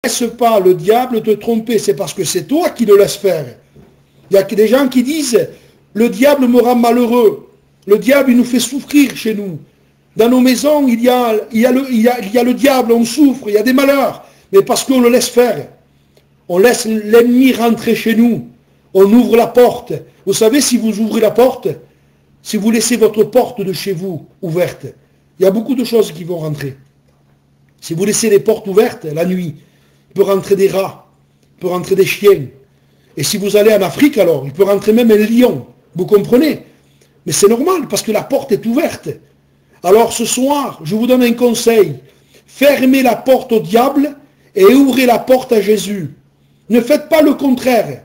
laisse pas le diable te tromper, c'est parce que c'est toi qui le laisses faire. Il y a des gens qui disent, le diable me rend malheureux, le diable il nous fait souffrir chez nous. Dans nos maisons, il y a le diable, on souffre, il y a des malheurs, mais parce qu'on le laisse faire. On laisse l'ennemi rentrer chez nous, on ouvre la porte. Vous savez, si vous ouvrez la porte, si vous laissez votre porte de chez vous ouverte, il y a beaucoup de choses qui vont rentrer. Si vous laissez les portes ouvertes la nuit, il peut rentrer des rats, il peut rentrer des chiens. Et si vous allez en Afrique alors, il peut rentrer même un lion. Vous comprenez? Mais c'est normal parce que la porte est ouverte. Alors ce soir, je vous donne un conseil. Fermez la porte au diable et ouvrez la porte à Jésus. Ne faites pas le contraire.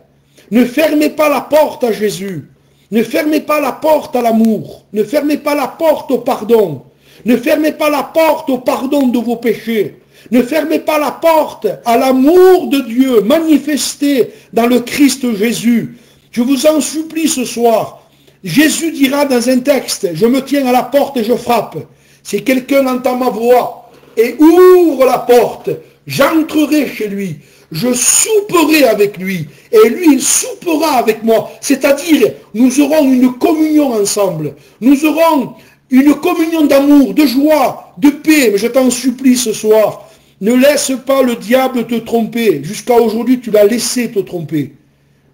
Ne fermez pas la porte à Jésus. Ne fermez pas la porte à l'amour. Ne fermez pas la porte au pardon. Ne fermez pas la porte au pardon de vos péchés. Ne fermez pas la porte à l'amour de Dieu manifesté dans le Christ Jésus. Je vous en supplie ce soir. Jésus dira dans un texte, je me tiens à la porte et je frappe. Si quelqu'un entend ma voix et ouvre la porte, j'entrerai chez lui. Je souperai avec lui et lui il soupera avec moi. C'est-à-dire, nous aurons une communion ensemble. Nous aurons une communion d'amour, de joie, de paix. Mais je t'en supplie ce soir, ne laisse pas le diable te tromper. Jusqu'à aujourd'hui, tu l'as laissé te tromper.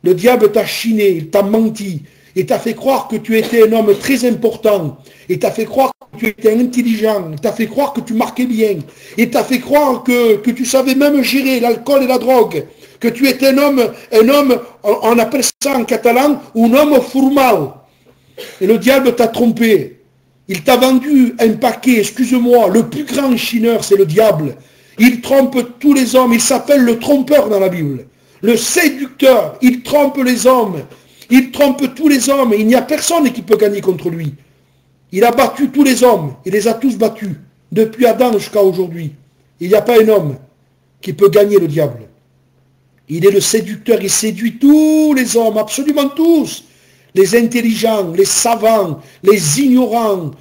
Le diable t'a chiné, il t'a menti. Il t'a fait croire que tu étais un homme très important. Il t'a fait croire que tu étais intelligent. Il t'a fait croire que tu marquais bien. Il t'a fait croire que tu savais même gérer l'alcool et la drogue. Que tu étais un homme, on appelle ça en catalan, un homme formal. Et le diable t'a trompé. Il t'a vendu un paquet, excuse-moi, le plus grand chineur, c'est le diable. Il trompe tous les hommes. Il s'appelle le trompeur dans la Bible. Le séducteur, il trompe les hommes. Il trompe tous les hommes. Il n'y a personne qui peut gagner contre lui. Il a battu tous les hommes. Il les a tous battus. Depuis Adam jusqu'à aujourd'hui. Il n'y a pas un homme qui peut gagner le diable. Il est le séducteur. Il séduit tous les hommes. Absolument tous. Les intelligents, les savants, les ignorants,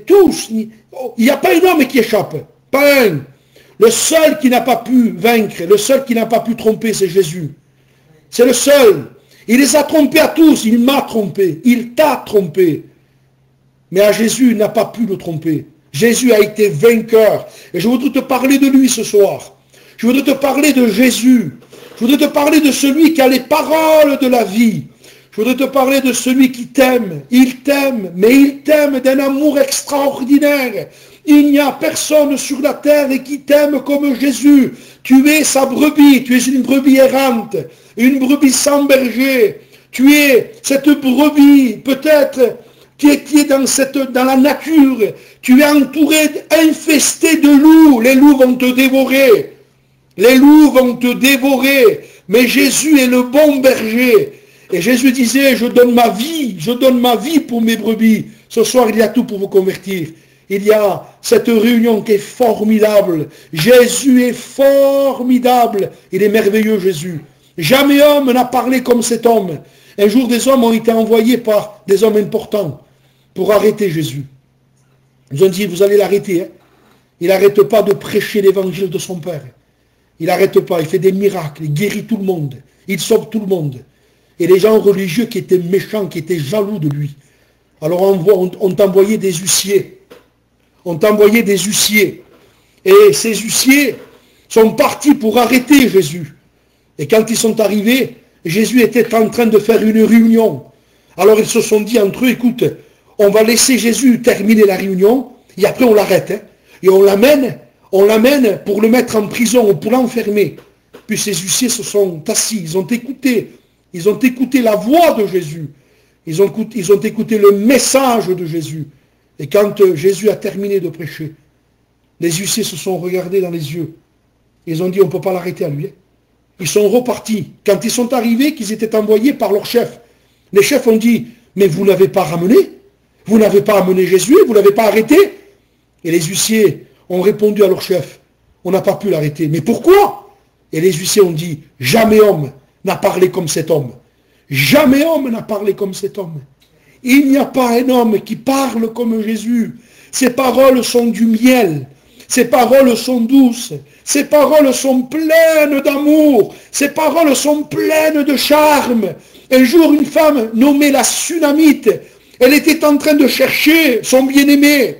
tous. Il n'y a pas un homme qui échappe. Pas un. Le seul qui n'a pas pu vaincre, le seul qui n'a pas pu tromper, c'est Jésus. C'est le seul. Il les a trompés à tous. Il m'a trompé. Il t'a trompé. Mais à Jésus, il n'a pas pu le tromper. Jésus a été vainqueur. Et je voudrais te parler de lui ce soir. Je voudrais te parler de Jésus. Je voudrais te parler de celui qui a les paroles de la vie. Je voudrais te parler de celui qui t'aime. Il t'aime, mais il t'aime d'un amour extraordinaire. Il n'y a personne sur la terre qui t'aime comme Jésus. Tu es sa brebis, tu es une brebis errante, une brebis sans berger. Tu es cette brebis, peut-être, qui est dans la nature. Tu es entouré, infesté de loups. Les loups vont te dévorer. Les loups vont te dévorer. Mais Jésus est le bon berger. Et Jésus disait, je donne ma vie pour mes brebis. Ce soir, il y a tout pour vous convertir. Il y a cette réunion qui est formidable. Jésus est formidable. Il est merveilleux, Jésus. Jamais homme n'a parlé comme cet homme. Un jour, des hommes ont été envoyés par des hommes importants pour arrêter Jésus. Ils ont dit, vous allez l'arrêter. Hein. Il n'arrête pas de prêcher l'évangile de son Père. Il n'arrête pas, il fait des miracles, il guérit tout le monde. Il sauve tout le monde. Et les gens religieux qui étaient méchants, qui étaient jaloux de lui. Alors on t'envoyait des huissiers. On t'envoyait des huissiers. Et ces huissiers sont partis pour arrêter Jésus. Et quand ils sont arrivés, Jésus était en train de faire une réunion. Alors ils se sont dit entre eux, écoute, on va laisser Jésus terminer la réunion, et après on l'arrête. Hein, et on l'amène pour le mettre en prison, ou pour l'enfermer. Puis ces huissiers se sont assis, ils ont écouté la voix de Jésus. Ils ont écouté le message de Jésus. Et quand Jésus a terminé de prêcher, les huissiers se sont regardés dans les yeux. Ils ont dit, on ne peut pas l'arrêter à lui. Ils sont repartis. Quand ils sont arrivés, qu'ils étaient envoyés par leur chef. Les chefs ont dit, mais vous n'avez pas ramené? Vous n'avez pas amené Jésus? Vous ne l'avez pas arrêté? Et les huissiers ont répondu à leur chef, on n'a pas pu l'arrêter. Mais pourquoi? Et les huissiers ont dit, jamais homme n'a parlé comme cet homme. Jamais homme n'a parlé comme cet homme. Il n'y a pas un homme qui parle comme Jésus. Ses paroles sont du miel. Ces paroles sont douces. Ces paroles sont pleines d'amour. Ces paroles sont pleines de charme. Un jour, une femme nommée la Sunamite, elle était en train de chercher son bien-aimé.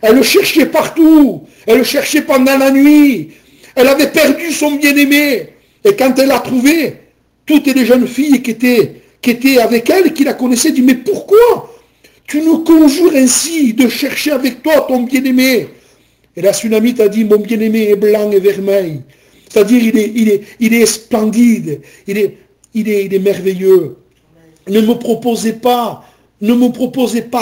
Elle le cherchait partout. Elle le cherchait pendant la nuit. Elle avait perdu son bien-aimé. Et quand elle l'a trouvé, toutes les jeunes filles qui étaient avec elle, qui la connaissaient, disent, mais pourquoi tu nous conjures ainsi de chercher avec toi ton bien-aimé? Et la Sunamite a dit, mon bien-aimé est blanc et vermeil. C'est-à-dire, il est splendide, il est merveilleux. Ne me proposez pas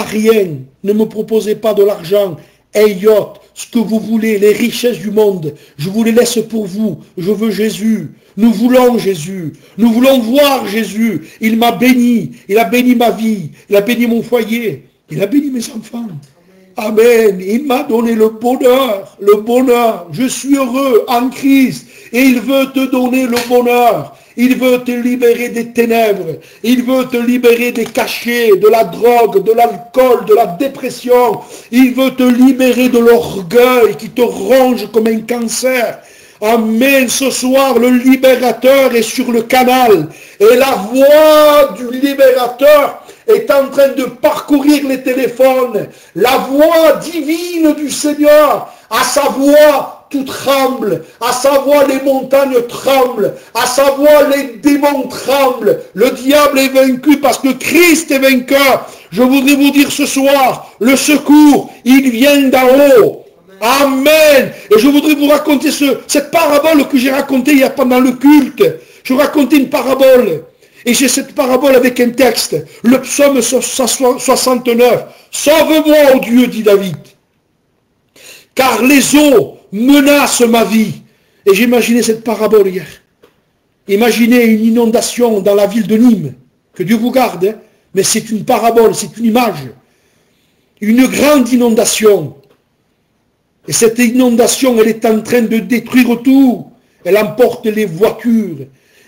rien, ne me proposez pas de l'argent, un yacht, ce que vous voulez, les richesses du monde, je vous les laisse pour vous, je veux Jésus. Nous voulons Jésus, nous voulons voir Jésus. Il m'a béni, il a béni ma vie, il a béni mon foyer, il a béni mes enfants. Amen. Il m'a donné le bonheur, le bonheur. Je suis heureux en Christ et il veut te donner le bonheur. Il veut te libérer des ténèbres. Il veut te libérer des cachets, de la drogue, de l'alcool, de la dépression. Il veut te libérer de l'orgueil qui te ronge comme un cancer. Amen. Ce soir, le libérateur est sur le canal. Et la voix du libérateur est en train de parcourir les téléphones. La voix divine du Seigneur, à sa voix, tout tremble. À sa voix, les montagnes tremblent. À sa voix, les démons tremblent. Le diable est vaincu parce que Christ est vainqueur. Je voudrais vous dire ce soir, le secours, il vient d'en haut. Amen. Et je voudrais vous raconter cette parabole que j'ai racontée il y a pendant le culte. Je racontais une parabole. Et j'ai cette parabole avec un texte. Le psaume 69. Sauve-moi, ô Dieu, dit David. Car les eaux menacent ma vie. Et j'imaginais cette parabole hier. Imaginez une inondation dans la ville de Nîmes. Que Dieu vous garde. Hein. Mais c'est une parabole, c'est une image. Une grande inondation. Et cette inondation, elle est en train de détruire tout. Elle emporte les voitures.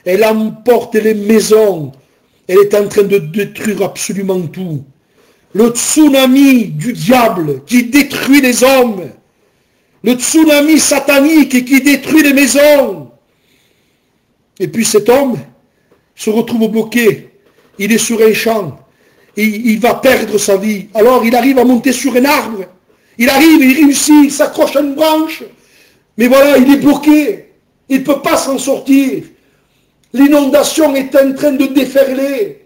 Elle emporte les maisons. Elle est en train de détruire absolument tout. Le tsunami du diable qui détruit les hommes. Le tsunami satanique qui détruit les maisons. Et puis cet homme se retrouve bloqué. Il est sur un champ. Et il va perdre sa vie. Alors il arrive à monter sur un arbre. Il arrive, il réussit, il s'accroche à une branche. Mais voilà, il est bloqué. Il ne peut pas s'en sortir. L'inondation est en train de déferler.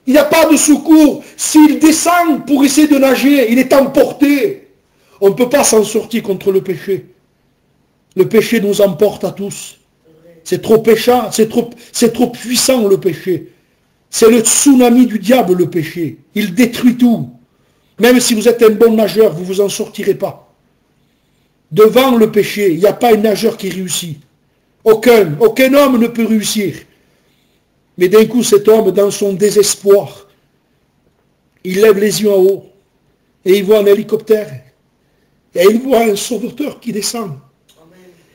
Il n'y a pas de secours. S'il descend pour essayer de nager, il est emporté. On ne peut pas s'en sortir contre le péché. Le péché nous emporte à tous. C'est trop péchant, c'est trop puissant le péché. C'est le tsunami du diable le péché. Il détruit tout. Même si vous êtes un bon nageur, vous ne vous en sortirez pas. Devant le péché, il n'y a pas un nageur qui réussit. Aucun homme ne peut réussir. Mais d'un coup, cet homme, dans son désespoir, il lève les yeux en haut et il voit un hélicoptère. Et il voit un sauveteur qui descend.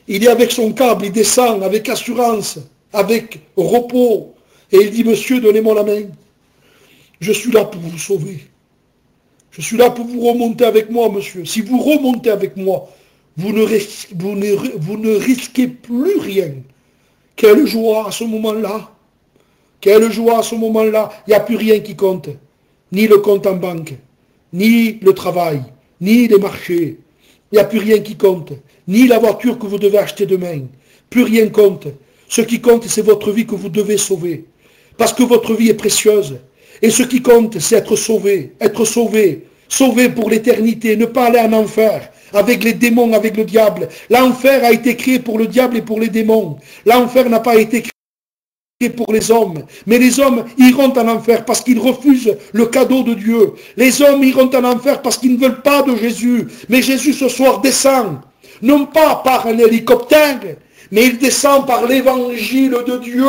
Il est avec son câble, il descend avec assurance, avec repos. Et il dit, monsieur, donnez-moi la main. Je suis là pour vous sauver. Je suis là pour vous remonter avec moi, monsieur. Si vous remontez avec moi, vous ne risquez plus rien. Quelle joie à ce moment-là. Quelle joie à ce moment-là. Il n'y a plus rien qui compte. Ni le compte en banque, ni le travail, ni les marchés. Il n'y a plus rien qui compte. Ni la voiture que vous devez acheter demain. Plus rien compte. Ce qui compte, c'est votre vie que vous devez sauver. Parce que votre vie est précieuse. Et ce qui compte, c'est être sauvé. Être sauvé. Sauvé pour l'éternité. Ne pas aller en enfer. Avec les démons, avec le diable. L'enfer a été créé pour le diable et pour les démons. L'enfer n'a pas été créé pour les hommes. Mais les hommes iront en enfer parce qu'ils refusent le cadeau de Dieu. Les hommes iront en enfer parce qu'ils ne veulent pas de Jésus. Mais Jésus ce soir descend. Non pas par un hélicoptère, mais il descend par l'évangile de Dieu.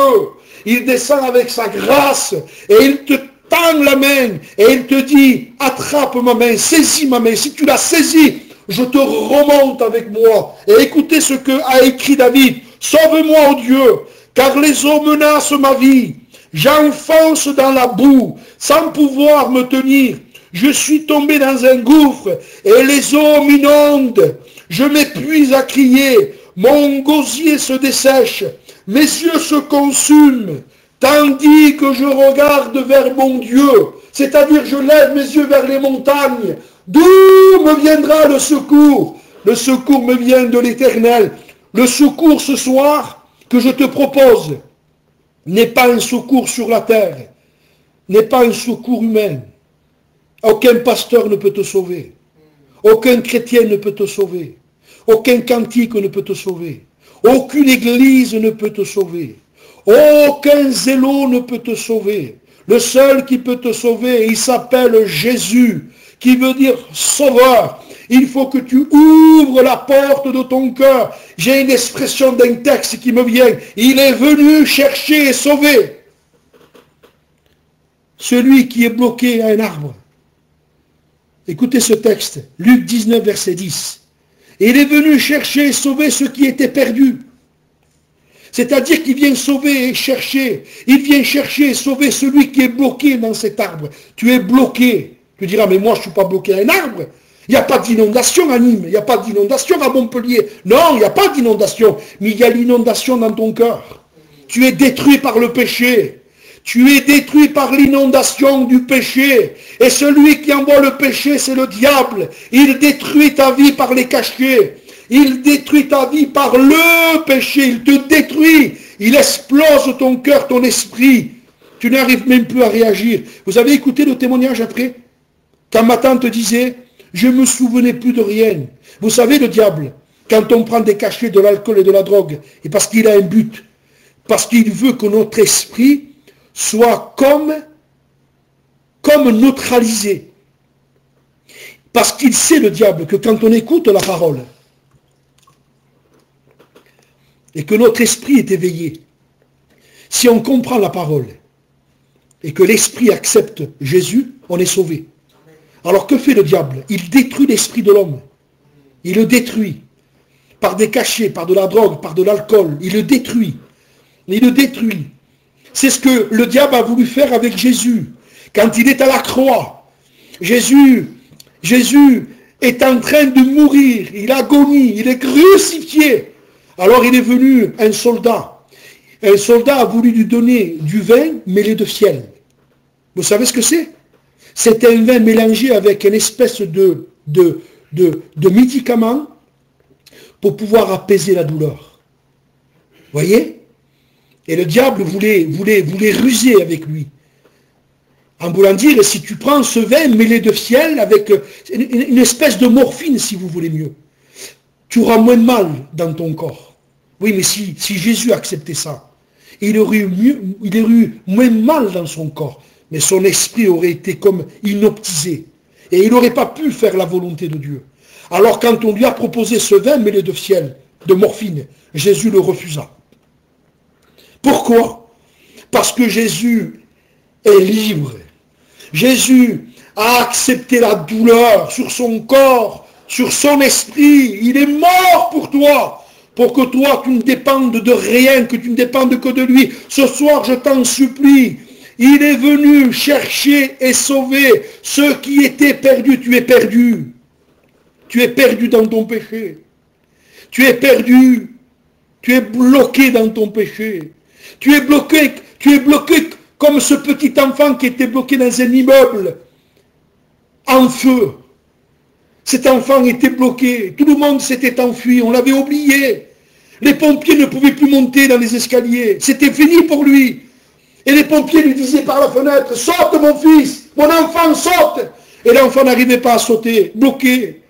Il descend avec sa grâce et il te tend la main et il te dit, attrape ma main, saisis ma main. Si tu l'as saisie, je te remonte avec moi. Et écoutez ce que a écrit David. Sauve-moi, ô Dieu, car les eaux menacent ma vie. J'enfonce dans la boue, sans pouvoir me tenir. Je suis tombé dans un gouffre, et les eaux m'inondent. Je m'épuise à crier. Mon gosier se dessèche. Mes yeux se consument. Tandis que je regarde vers mon Dieu. C'est-à-dire, je lève mes yeux vers les montagnes. D'où me viendra le secours? Le secours me vient de l'Éternel. Le secours ce soir que je te propose n'est pas un secours sur la terre, n'est pas un secours humain. Aucun pasteur ne peut te sauver. Aucun chrétien ne peut te sauver. Aucun cantique ne peut te sauver. Aucune église ne peut te sauver. Aucun zélo ne peut te sauver. Le seul qui peut te sauver, il s'appelle Jésus, qui veut dire sauveur. Il faut que tu ouvres la porte de ton cœur. J'ai une expression d'un texte qui me vient. Il est venu chercher et sauver celui qui est bloqué à un arbre. Écoutez ce texte, Luc 19, verset 10. Il est venu chercher et sauver ceux qui étaient perdus. C'est-à-dire qu'il vient sauver et chercher. Il vient chercher et sauver celui qui est bloqué dans cet arbre. Tu es bloqué. Tu diras, mais moi je ne suis pas bloqué à un arbre. Il n'y a pas d'inondation à Nîmes. Il n'y a pas d'inondation à Montpellier. Non, il n'y a pas d'inondation. Mais il y a l'inondation dans ton cœur. Tu es détruit par le péché. Tu es détruit par l'inondation du péché. Et celui qui envoie le péché, c'est le diable. Il détruit ta vie par les cachets. Il détruit ta vie par le péché. Il te détruit. Il explose ton cœur, ton esprit. Tu n'arrives même plus à réagir. Vous avez écouté le témoignage après? Quand ma tante disait, je ne me souvenais plus de rien. Vous savez, le diable, quand on prend des cachets, de l'alcool et de la drogue, et parce qu'il a un but, parce qu'il veut que notre esprit soit comme neutralisé. Parce qu'il sait, le diable, que quand on écoute la parole, et que notre esprit est éveillé, si on comprend la parole, et que l'esprit accepte Jésus, on est sauvé. Alors que fait le diable? Il détruit l'esprit de l'homme. Il le détruit. Par des cachets, par de la drogue, par de l'alcool. Il le détruit. Il le détruit. C'est ce que le diable a voulu faire avec Jésus. Quand il est à la croix, Jésus est en train de mourir. Il agonie. Il est crucifié. Alors il est venu un soldat. Un soldat a voulu lui donner du vin mêlé de fiel. Vous savez ce que c'est? C'est un vin mélangé avec une espèce de médicament pour pouvoir apaiser la douleur. Voyez? Et le diable voulait ruser avec lui. En voulant dire, si tu prends ce vin mêlé de fiel avec une espèce de morphine, si vous voulez mieux, tu auras moins de mal dans ton corps. Oui, mais si Jésus acceptait ça, il aurait eu moins de mal dans son corps. Mais son esprit aurait été comme inoptisé. Et il n'aurait pas pu faire la volonté de Dieu. Alors quand on lui a proposé ce vin mêlé de fiel, de morphine, Jésus le refusa. Pourquoi? Parce que Jésus est libre. Jésus a accepté la douleur sur son corps, sur son esprit. Il est mort pour toi. Pour que toi, tu ne dépendes de rien, que tu ne dépendes que de lui. Ce soir, je t'en supplie. Il est venu chercher et sauver ceux qui étaient perdus. Tu es perdu. Tu es perdu dans ton péché. Tu es perdu. Tu es bloqué dans ton péché. Tu es bloqué comme ce petit enfant qui était bloqué dans un immeuble en feu. Cet enfant était bloqué. Tout le monde s'était enfui. On l'avait oublié. Les pompiers ne pouvaient plus monter dans les escaliers. C'était fini pour lui. Et les pompiers lui disaient par la fenêtre, saute mon fils, mon enfant saute. Et l'enfant n'arrivait pas à sauter, bloqué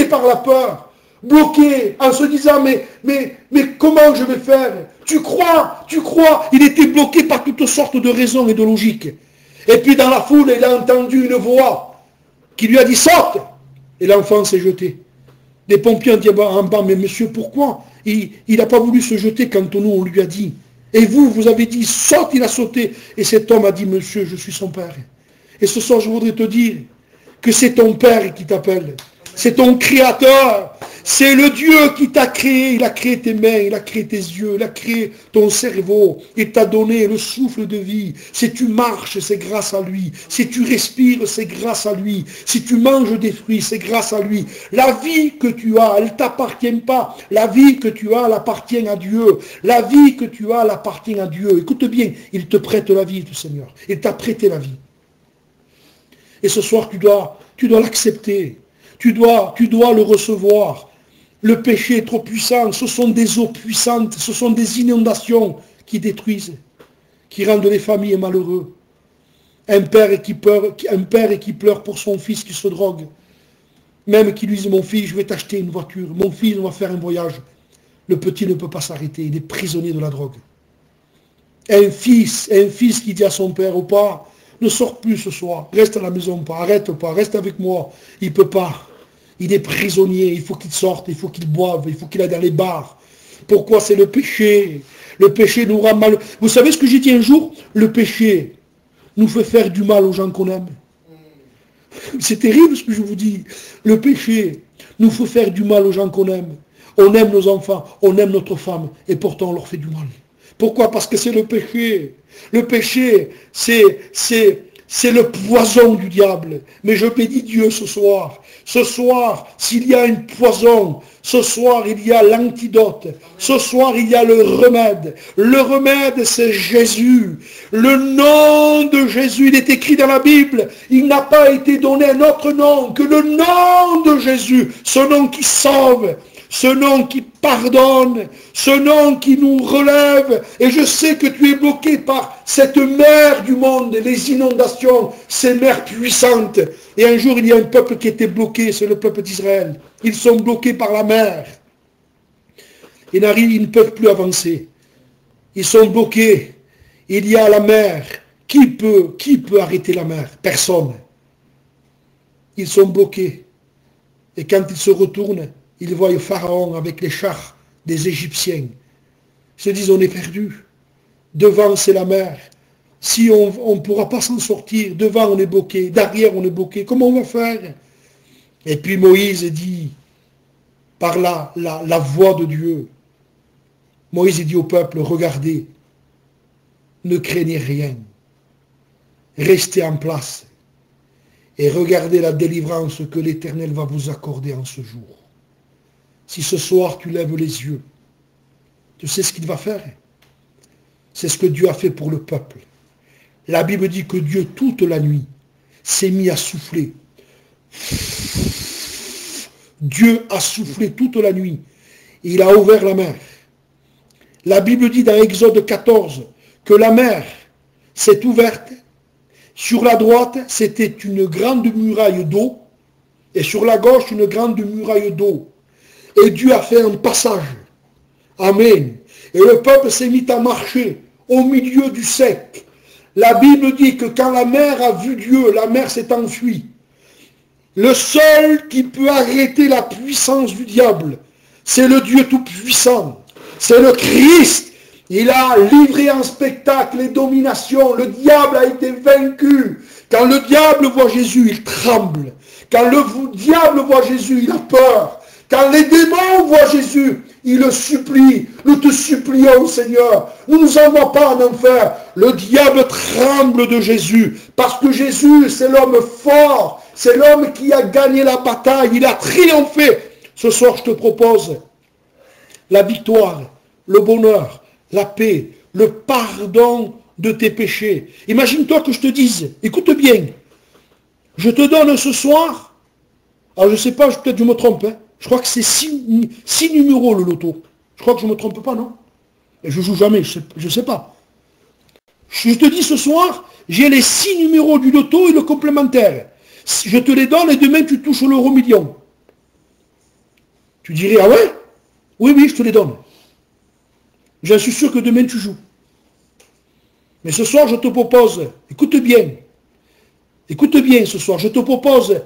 par la peur, bloqué en se disant, mais comment je vais faire? Tu crois, il était bloqué par toutes sortes de raisons et de logiques. Et puis dans la foule, il a entendu une voix qui lui a dit, saute. Et l'enfant s'est jeté. Les pompiers ont dit en bas, mais monsieur, pourquoi? Il n'a pas voulu se jeter quand nous, on lui a dit. Et vous avez dit, saute, il a sauté. Et cet homme a dit, monsieur, je suis son père. Et ce soir, je voudrais te dire que c'est ton père qui t'appelle. C'est ton créateur. C'est le Dieu qui t'a créé. Il a créé tes mains, il a créé tes yeux, il a créé ton cerveau. Il t'a donné le souffle de vie. Si tu marches, c'est grâce à lui. Si tu respires, c'est grâce à lui. Si tu manges des fruits, c'est grâce à lui. La vie que tu as, elle ne t'appartient pas. La vie que tu as, elle appartient à Dieu. La vie que tu as, elle appartient à Dieu. Écoute bien, il te prête la vie, le Seigneur. Il t'a prêté la vie. Et ce soir, tu dois l'accepter. Tu dois le recevoir. Le péché est trop puissant. Ce sont des eaux puissantes. Ce sont des inondations qui détruisent, qui rendent les familles malheureux. Un père qui pleure pour son fils qui se drogue. Même qui lui dit, mon fils, je vais t'acheter une voiture. Mon fils, on va faire un voyage. Le petit ne peut pas s'arrêter. Il est prisonnier de la drogue. Un fils qui dit à son père, au pas, ne sors plus ce soir. Reste à la maison, pas. Arrête pas. Reste avec moi. Il ne peut pas. Il est prisonnier, il faut qu'il sorte, il faut qu'il boive, il faut qu'il aille dans les bars. Pourquoi? C'est le péché. Le péché nous rend mal. Vous savez ce que j'ai dit un jour? Le péché nous fait faire du mal aux gens qu'on aime. C'est terrible ce que je vous dis. Le péché nous fait faire du mal aux gens qu'on aime. On aime nos enfants, on aime notre femme, et pourtant on leur fait du mal. Pourquoi? Parce que c'est le péché. Le péché, c'est le poison du diable. Mais je bénis Dieu ce soir. Ce soir, s'il y a un poison, ce soir, il y a l'antidote. Ce soir, il y a le remède. Le remède, c'est Jésus. Le nom de Jésus, il est écrit dans la Bible. Il n'a pas été donné un autre nom que le nom de Jésus. Ce nom qui sauve. Ce nom qui pardonne, ce nom qui nous relève. Et je sais que tu es bloqué par cette mer du monde, les inondations, ces mers puissantes. Et un jour, il y a un peuple qui était bloqué, c'est le peuple d'Israël. Ils sont bloqués par la mer. Ils ne peuvent plus avancer. Ils sont bloqués. Il y a la mer. Qui peut arrêter la mer? Personne. Ils sont bloqués. Et quand ils se retournent, ils voient le Pharaon avec les chars des Égyptiens. Ils se disent, on est perdu. Devant, c'est la mer. Si on ne pourra pas s'en sortir, devant, on est bloqué. Derrière, on est bloqué. Comment on va faire? Et puis Moïse dit, par la voix de Dieu, Moïse dit au peuple, regardez, ne craignez rien. Restez en place. Et regardez la délivrance que l'Éternel va vous accorder en ce jour. Si ce soir tu lèves les yeux, tu sais ce qu'il va faire? C'est ce que Dieu a fait pour le peuple. La Bible dit que Dieu, toute la nuit, s'est mis à souffler. Dieu a soufflé toute la nuit. Il a ouvert la mer. La Bible dit dans Exode 14 que la mer s'est ouverte. Sur la droite, c'était une grande muraille d'eau. Et sur la gauche, une grande muraille d'eau. Et Dieu a fait un passage. Amen. Et le peuple s'est mis à marcher au milieu du sec. La Bible dit que quand la mer a vu Dieu, la mer s'est enfuie. Le seul qui peut arrêter la puissance du diable, c'est le Dieu tout-puissant. C'est le Christ. Il a livré en spectacle les dominations. Le diable a été vaincu. Quand le diable voit Jésus, il tremble. Quand le diable voit Jésus, il a peur. Quand les démons voient Jésus, ils le supplient. Nous te supplions, Seigneur. Ne nous envoie pas en enfer. Le diable tremble de Jésus. Parce que Jésus, c'est l'homme fort. C'est l'homme qui a gagné la bataille. Il a triomphé. Ce soir, je te propose la victoire, le bonheur, la paix, le pardon de tes péchés. Imagine-toi que je te dise, écoute bien, je te donne ce soir, alors je ne sais pas, peut-être je me trompe, hein, je crois que c'est 6 numéros le loto. Je crois que je ne me trompe pas, non? Et je ne joue jamais, je ne sais pas. Je te dis ce soir, j'ai les 6 numéros du loto et le complémentaire. Je te les donne et demain tu touches l'euro million. Tu dirais, ah ouais? Oui, oui, je te les donne. Je suis sûr que demain tu joues. Mais ce soir, je te propose, écoute bien ce soir, je te propose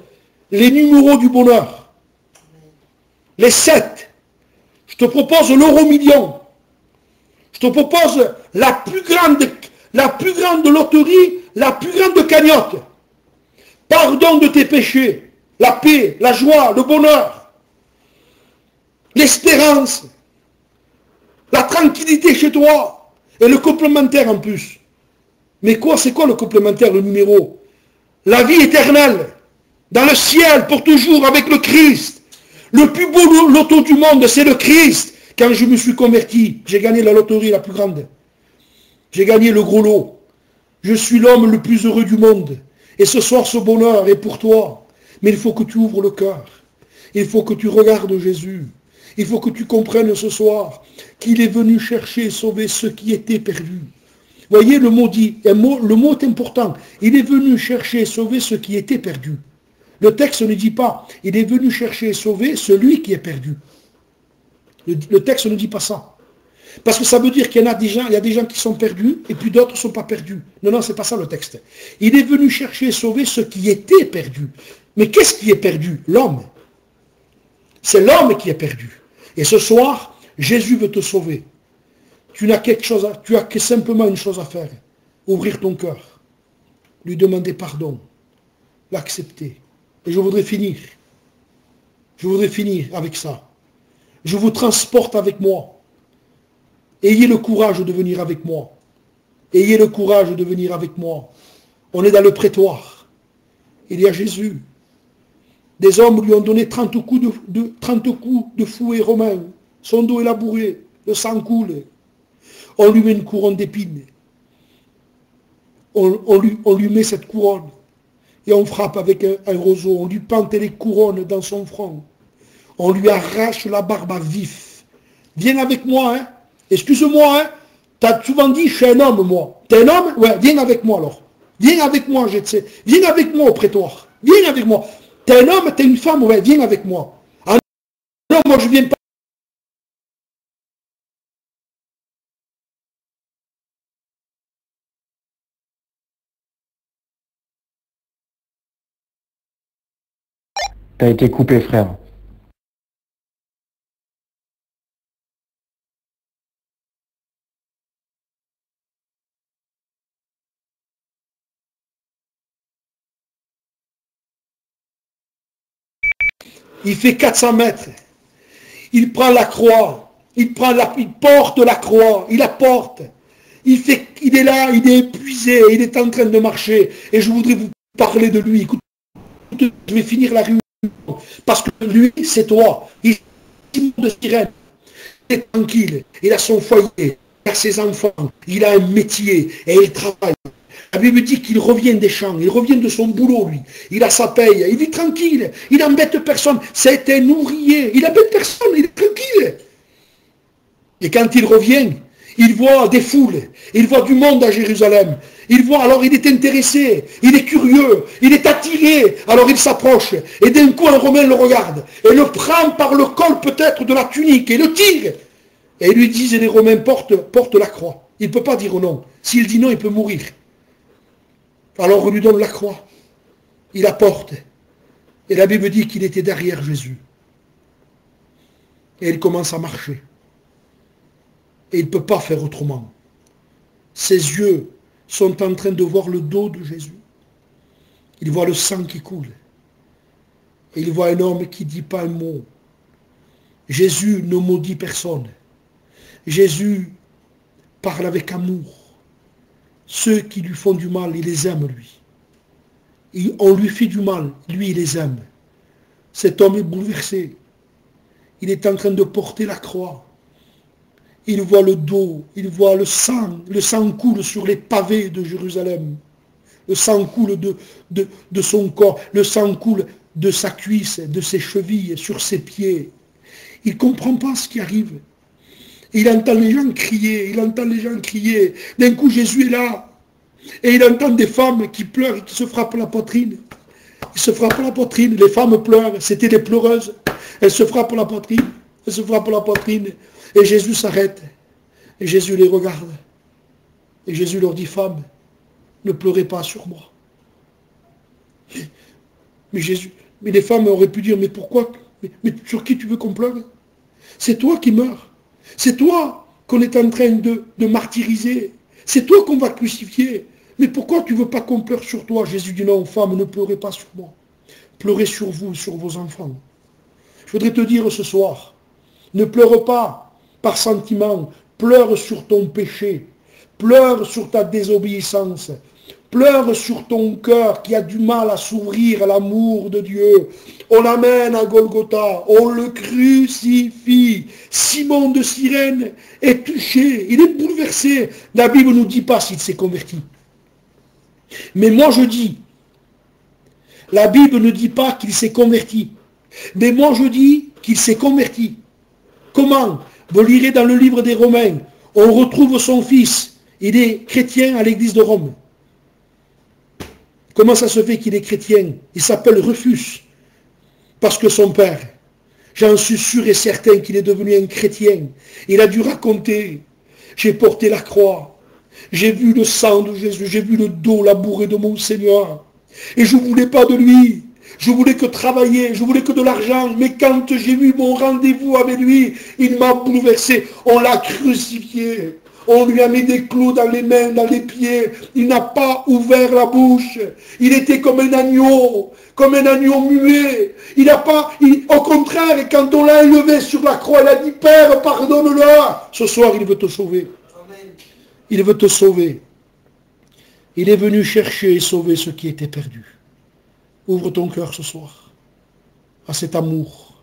les numéros du bonheur. Les 7. Je te propose l'euro million. Je te propose la plus grande loterie, la plus grande cagnotte. Pardon de tes péchés. la paix, la joie, le bonheur, l'espérance, la tranquillité chez toi, et le complémentaire en plus. Mais quoi, c'est quoi le complémentaire, le numéro? La vie éternelle, dans le ciel, pour toujours, avec le Christ. Le plus beau loto du monde, c'est le Christ. Quand je me suis converti, j'ai gagné la loterie la plus grande. J'ai gagné le gros lot. Je suis l'homme le plus heureux du monde. Et ce soir, ce bonheur est pour toi. Mais il faut que tu ouvres le cœur. Il faut que tu regardes Jésus. Il faut que tu comprennes ce soir qu'il est venu chercher et sauver ceux qui étaient perdus. Voyez, le mot dit, le mot est important. Il est venu chercher et sauver ceux qui étaient perdus. Le texte ne dit pas, il est venu chercher et sauver celui qui est perdu. Le texte ne dit pas ça. Parce que ça veut dire qu'il y en a des gens, il y a des gens qui sont perdus et puis d'autres ne sont pas perdus. Non, non, c'est pas ça le texte. Il est venu chercher et sauver ceux qui étaient perdus. Mais qu'est-ce qui est perdu? L'homme. C'est l'homme qui est perdu. Et ce soir, Jésus veut te sauver. Tu n'as quelque chose tu as que simplement une chose à faire. Ouvrir ton cœur. Lui demander pardon. L'accepter. Et je voudrais finir. Je voudrais finir avec ça. Je vous transporte avec moi. Ayez le courage de venir avec moi. Ayez le courage de venir avec moi. On est dans le prétoire. Il y a Jésus. Des hommes lui ont donné 30 coups de fouet romain. Son dos est labouré. Le sang coule. On lui met une couronne d'épines. On lui met cette couronne. Et on frappe avec un roseau. On lui pente les couronnes dans son front. On lui arrache la barbe à vif. Viens avec moi, hein. Excuse-moi, hein. T'as souvent dit, je suis un homme, moi. T'es un homme? Ouais, viens avec moi, alors. Viens avec moi, je sais. Viens avec moi au prétoire. Viens avec moi. T'es un homme, t'es une femme? Ouais, viens avec moi. Ah non, moi, je viens pas. T'as été coupé, frère. Il fait 400 mètres. Il prend la croix. Il porte la croix. Il la porte. Il est là, il est épuisé. Il est en train de marcher. Et je voudrais vous parler de lui. Écoute, je vais finir la réunion. Parce que lui, c'est toi. Il est de sirène. Il est tranquille. Il a son foyer. Il a ses enfants. Il a un métier. Et il travaille. La Bible dit qu'il revient des champs, il revient de son boulot, lui. Il a sa paye, il vit tranquille, il n'embête personne. C'est un ouvrier, il n'embête personne, il est tranquille. Et quand il revient, il voit des foules, il voit du monde à Jérusalem. Il voit, alors il est intéressé, il est curieux, il est attiré, alors il s'approche. Et d'un coup, un Romain le regarde et le prend par le col peut-être de la tunique et le tire. Et ils lui disent, les Romains portent la croix. Il ne peut pas dire non. S'il dit non, il peut mourir. Alors on lui donne la croix. Il la porte. Et la Bible dit qu'il était derrière Jésus. Et il commence à marcher. Et il ne peut pas faire autrement. Ses yeux sont en train de voir le dos de Jésus. Il voit le sang qui coule. Et il voit un homme qui ne dit pas un mot. Jésus ne maudit personne. Jésus parle avec amour. Ceux qui lui font du mal, il les aime, lui. On lui fait du mal, lui, il les aime. Cet homme est bouleversé. Il est en train de porter la croix. Il voit le dos, il voit le sang coule sur les pavés de Jérusalem. Le sang coule de son corps, le sang coule de sa cuisse, de ses chevilles, sur ses pieds. Il ne comprend pas ce qui arrive. Il entend les gens crier, D'un coup, Jésus est là. Et il entend des femmes qui pleurent et qui se frappent la poitrine. Ils se frappent la poitrine, les femmes pleurent, c'était des pleureuses. Elles se frappent la poitrine, Et Jésus s'arrête. Et Jésus les regarde. Et Jésus leur dit, femmes, ne pleurez pas sur moi. Mais les femmes auraient pu dire, mais pourquoi? Mais sur qui tu veux qu'on pleure? C'est toi qui meurs. C'est toi qu'on est en train de martyriser. C'est toi qu'on va crucifier. Mais pourquoi tu ne veux pas qu'on pleure sur toi? Jésus dit non, femme, ne pleurez pas sur moi. Pleurez sur vous, sur vos enfants. Je voudrais te dire ce soir, ne pleure pas par sentiment, pleure sur ton péché, pleure sur ta désobéissance, pleure sur ton cœur qui a du mal à s'ouvrir à l'amour de Dieu. On l'amène à Golgotha, on le crucifie. Simon de Cyrène est touché, il est bouleversé. La Bible ne nous dit pas s'il s'est converti. Mais moi je dis, la Bible ne dit pas qu'il s'est converti. Mais moi je dis qu'il s'est converti. Comment? Vous lirez dans le livre des Romains, on retrouve son fils. Il est chrétien à l'église de Rome. Comment ça se fait qu'il est chrétien? Il s'appelle Rufus. Parce que son père, j'en suis sûr et certain qu'il est devenu un chrétien. Il a dû raconter, j'ai porté la croix, j'ai vu le sang de Jésus, j'ai vu le dos labouré de mon Seigneur. Et je ne voulais pas de lui. Je voulais que travailler, je voulais que de l'argent. Mais quand j'ai vu mon rendez-vous avec lui, il m'a bouleversé. On l'a crucifié. On lui a mis des clous dans les mains, dans les pieds. Il n'a pas ouvert la bouche. Il était comme un agneau muet. Il n'a pas, au contraire, quand on l'a élevé sur la croix, il a dit, Père, pardonne-leur. Ce soir, il veut te sauver. Il veut te sauver. Il est venu chercher et sauver ceux qui étaient perdus. Ouvre ton cœur ce soir à cet amour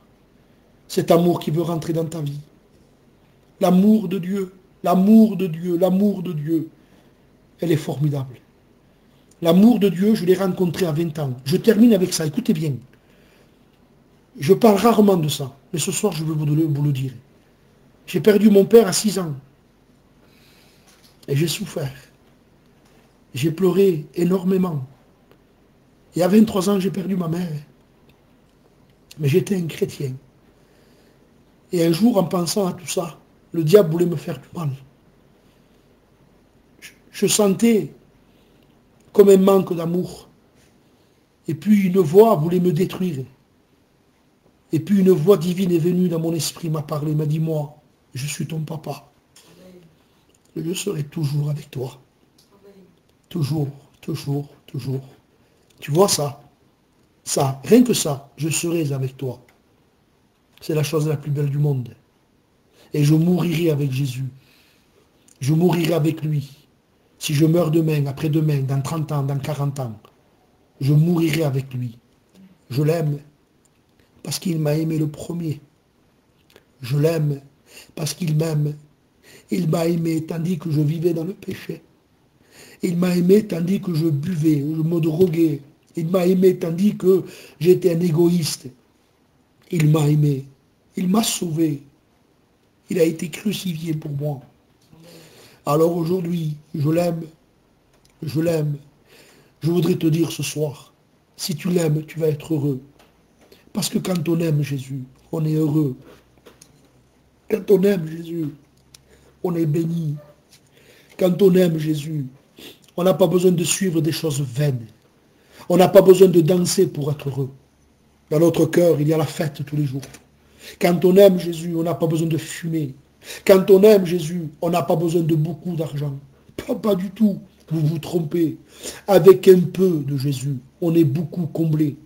qui veut rentrer dans ta vie. L'amour de Dieu. L'amour de Dieu, l'amour de Dieu, elle est formidable. L'amour de Dieu, je l'ai rencontré à 20 ans. Je termine avec ça, écoutez bien. Je parle rarement de ça, mais ce soir, je veux vous le dire. J'ai perdu mon père à 6 ans. Et j'ai souffert. J'ai pleuré énormément. Et à 23 ans, j'ai perdu ma mère. Mais j'étais un chrétien. Et un jour, en pensant à tout ça, le diable voulait me faire du mal. Je sentais comme un manque d'amour. Et puis une voix voulait me détruire. Et puis une voix divine est venue dans mon esprit, m'a parlé, m'a dit, moi, je suis ton papa. Je serai toujours avec toi. Toujours, toujours, toujours. Tu vois ça? Ça, rien que ça, je serai avec toi. C'est la chose la plus belle du monde. Et je mourirai avec Jésus. Je mourirai avec lui. Si je meurs demain, après-demain, dans 30 ans, dans 40 ans, je mourirai avec lui. Je l'aime parce qu'il m'a aimé le premier. Je l'aime parce qu'il m'aime. Il m'a aimé tandis que je vivais dans le péché. Il m'a aimé tandis que je buvais, je me droguais. Il m'a aimé tandis que j'étais un égoïste. Il m'a aimé. Il m'a sauvé. Il a été crucifié pour moi. Alors aujourd'hui, je l'aime. Je l'aime. Je voudrais te dire ce soir, si tu l'aimes, tu vas être heureux. Parce que quand on aime Jésus, on est heureux. Quand on aime Jésus, on est béni. Quand on aime Jésus, on n'a pas besoin de suivre des choses vaines. On n'a pas besoin de danser pour être heureux. Dans notre cœur, il y a la fête tous les jours. Quand on aime Jésus, on n'a pas besoin de fumer. Quand on aime Jésus, on n'a pas besoin de beaucoup d'argent. Pas du tout. Vous vous trompez. Avec un peu de Jésus, on est beaucoup comblé.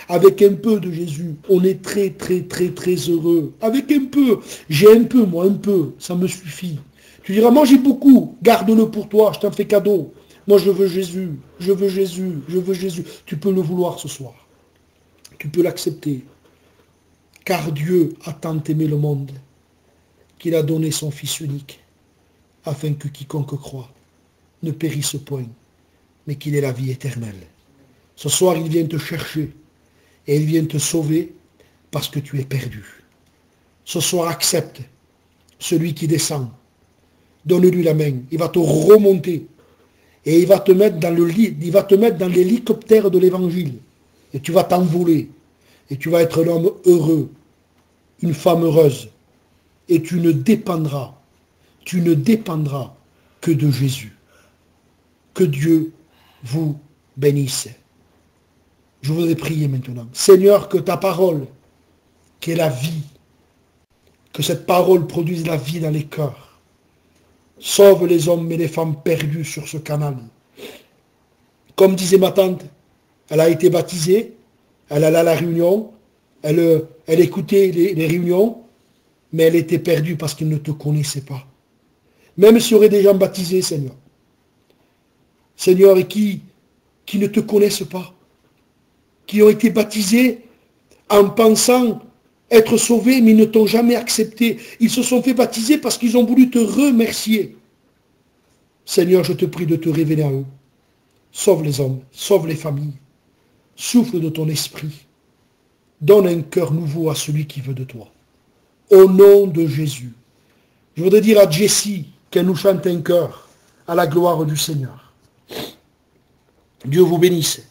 Avec un peu de Jésus, on est très, très, très, très heureux. Avec un peu, j'ai un peu, moi, un peu, ça me suffit. Tu diras, moi j'ai beaucoup, garde-le pour toi, je t'en fais cadeau. Moi je veux Jésus, je veux Jésus, je veux Jésus. Tu peux le vouloir ce soir. Tu peux l'accepter. Car Dieu a tant aimé le monde qu'il a donné son Fils unique, afin que quiconque croit ne périsse point, mais qu'il ait la vie éternelle. Ce soir, il vient te chercher et il vient te sauver parce que tu es perdu. Ce soir, accepte celui qui descend. Donne-lui la main. Il va te remonter et il va te mettre dans le lit, il va te mettre dans l'hélicoptère de l'évangile. Et tu vas t'envoler. Et tu vas être un homme heureux, une femme heureuse. Et tu ne dépendras que de Jésus. Que Dieu vous bénisse. Je voudrais prier maintenant. Seigneur, que ta parole, qui est la vie, que cette parole produise la vie dans les cœurs. Sauve les hommes et les femmes perdus sur ce canal. Comme disait ma tante, elle a été baptisée, Elle allait à la réunion, elle écoutait les réunions, mais elle était perdue parce qu'ils ne te connaissaient pas. Même s'il y aurait des gens baptisés, Seigneur. Seigneur, et qui ne te connaissent pas, qui ont été baptisés en pensant être sauvés, mais ils ne t'ont jamais accepté. Ils se sont fait baptiser parce qu'ils ont voulu te remercier. Seigneur, je te prie de te révéler à eux. Sauve les hommes, sauve les familles. Souffle de ton esprit. Donne un cœur nouveau à celui qui veut de toi. Au nom de Jésus. Je voudrais dire à Jessie qu'elle nous chante un cœur à la gloire du Seigneur. Dieu vous bénisse.